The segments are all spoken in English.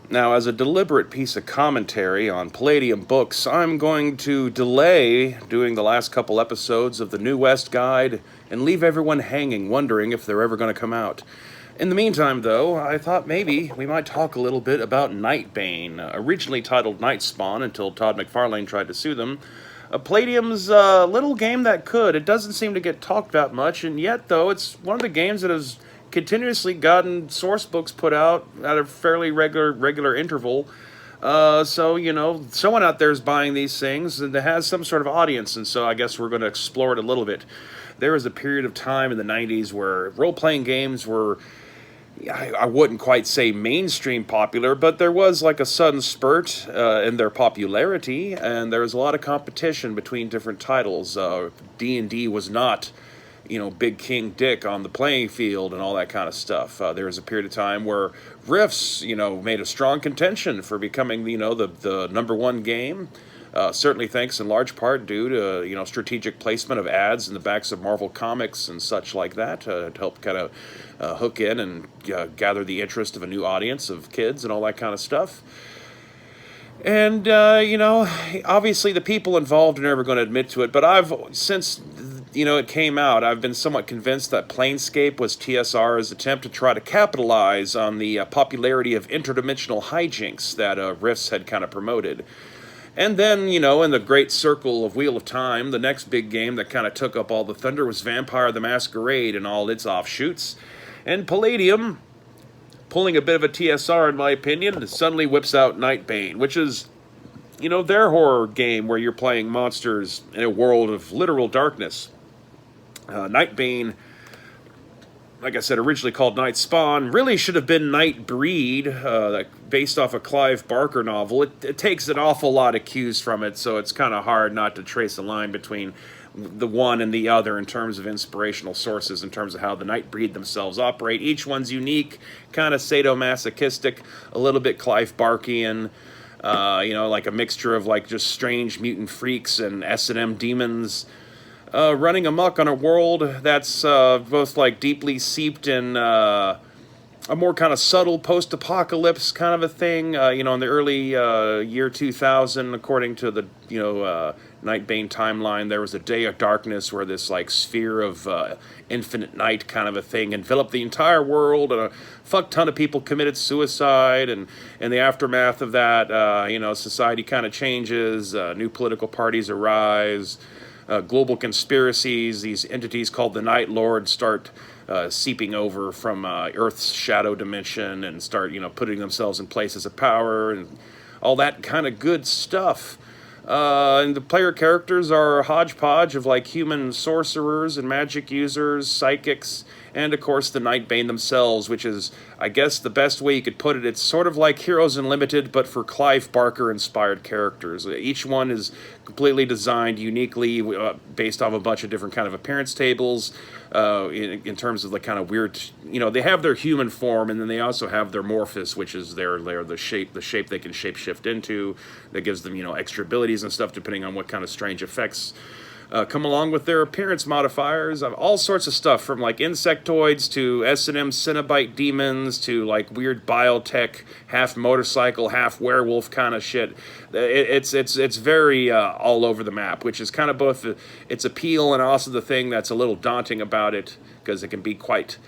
Now, as a deliberate piece of commentary on Palladium books, I'm going to delay doing the last couple episodes of the New West Guide and leave everyone hanging, wondering if they're ever going to come out. In the meantime, though, I thought maybe we might talk a little bit about Nightbane, originally titled Nightspawn until Todd McFarlane tried to sue them. Palladium's little game that could. It doesn't seem to get talked about much, and yet, though, it's one of the games that has continuously gotten source books put out at a fairly regular interval. So, you know, someone out there is buying these things and it has some sort of audience, and so I guess we're going to explore it a little bit. There was a period of time in the 90s where role-playing games were, I wouldn't quite say mainstream popular, but there was like a sudden spurt in their popularity, and there was a lot of competition between different titles. D&D was not, you know, Big King Dick on the playing field and all that kind of stuff. There was a period of time where Rifts, you know, made a strong contention for becoming, you know, the number one game. Certainly thanks in large part due to, you know, strategic placement of ads in the backs of Marvel Comics and such like that to help kind of hook in and gather the interest of a new audience of kids and all that kind of stuff. And, you know, obviously the people involved are never going to admit to it, but since, you know, it came out, I've been somewhat convinced that Planescape was TSR's attempt to try to capitalize on the popularity of interdimensional hijinks that Rifts had kind of promoted. And then, you know, in the great circle of Wheel of Time, the next big game that kind of took up all the thunder was Vampire the Masquerade and all its offshoots. And Palladium, pulling a bit of a TSR in my opinion, suddenly whips out Nightbane, which is, you know, their horror game where you're playing monsters in a world of literal darkness. Nightbane, like I said, originally called Nightspawn, really should have been Nightbreed, based off a Clive Barker novel. It takes an awful lot of cues from it, so it's kind of hard not to trace a line between the one and the other in terms of inspirational sources, in terms of how the Nightbreed themselves operate. Each one's unique, kind of sadomasochistic, a little bit Clive Barkian, you know, like a mixture of like just strange mutant freaks and S&M demons. Running amok on a world that's both like deeply seeped in a more kind of subtle post-apocalypse kind of a thing. You know, in the early year 2000, according to the, you know, Nightbane timeline, there was a day of darkness where this like sphere of infinite night kind of a thing enveloped the entire world, and a fuck ton of people committed suicide. And in the aftermath of that, you know, society kind of changes, new political parties arise. Global conspiracies, these entities called the Night Lord start seeping over from Earth's shadow dimension and start, you know, putting themselves in places of power and all that kind of good stuff. And the player characters are a hodgepodge of like human sorcerers and magic users, psychics, and of course the Nightbane themselves, which is, I guess, the best way you could put it. It's sort of like Heroes Unlimited, but for Clive Barker-inspired characters. Each one is completely designed uniquely, based off a bunch of different kind of appearance tables, in terms of the kind of weird, you know, they have their human form, and then they also have their morphous, which is the shape they can shapeshift into, that gives them, you know, extra abilities and stuff depending on what kind of strange effects come along with their appearance modifiers. All sorts of stuff, from like insectoids to S&M Cenobite demons to like weird biotech, half motorcycle, half werewolf kind of shit. It's very all over the map, which is kind of both its appeal and also the thing that's a little daunting about it, because it can be quite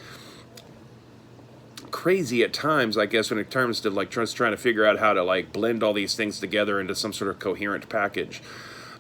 crazy at times, I guess, when it comes to like just trying to figure out how to like blend all these things together into some sort of coherent package.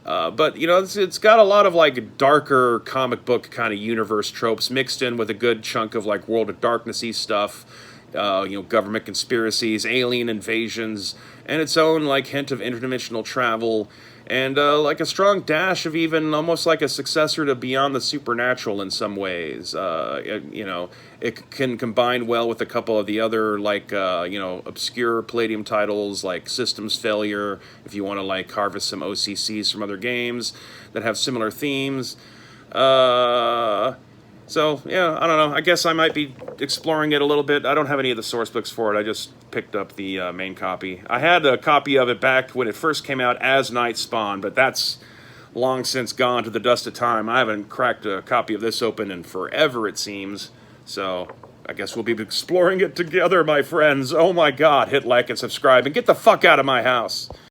But, you know, it's got a lot of, like, darker comic book kind of universe tropes mixed in with a good chunk of, like, World of Darkness-y stuff, you know, government conspiracies, alien invasions, and its own, like, hint of interdimensional travel, and, like, a strong dash of even almost like a successor to Beyond the Supernatural in some ways. You know, it can combine well with a couple of the other, like, you know, obscure Palladium titles, like Systems Failure, if you want to, like, harvest some OCCs from other games that have similar themes. So, yeah, I don't know. I guess I might be exploring it a little bit. I don't have any of the source books for it. I just picked up the main copy. I had a copy of it back when it first came out as Nightspawn, but that's long since gone to the dust of time. I haven't cracked a copy of this open in forever, it seems. So, I guess we'll be exploring it together, my friends. Oh my god, hit like and subscribe and get the fuck out of my house.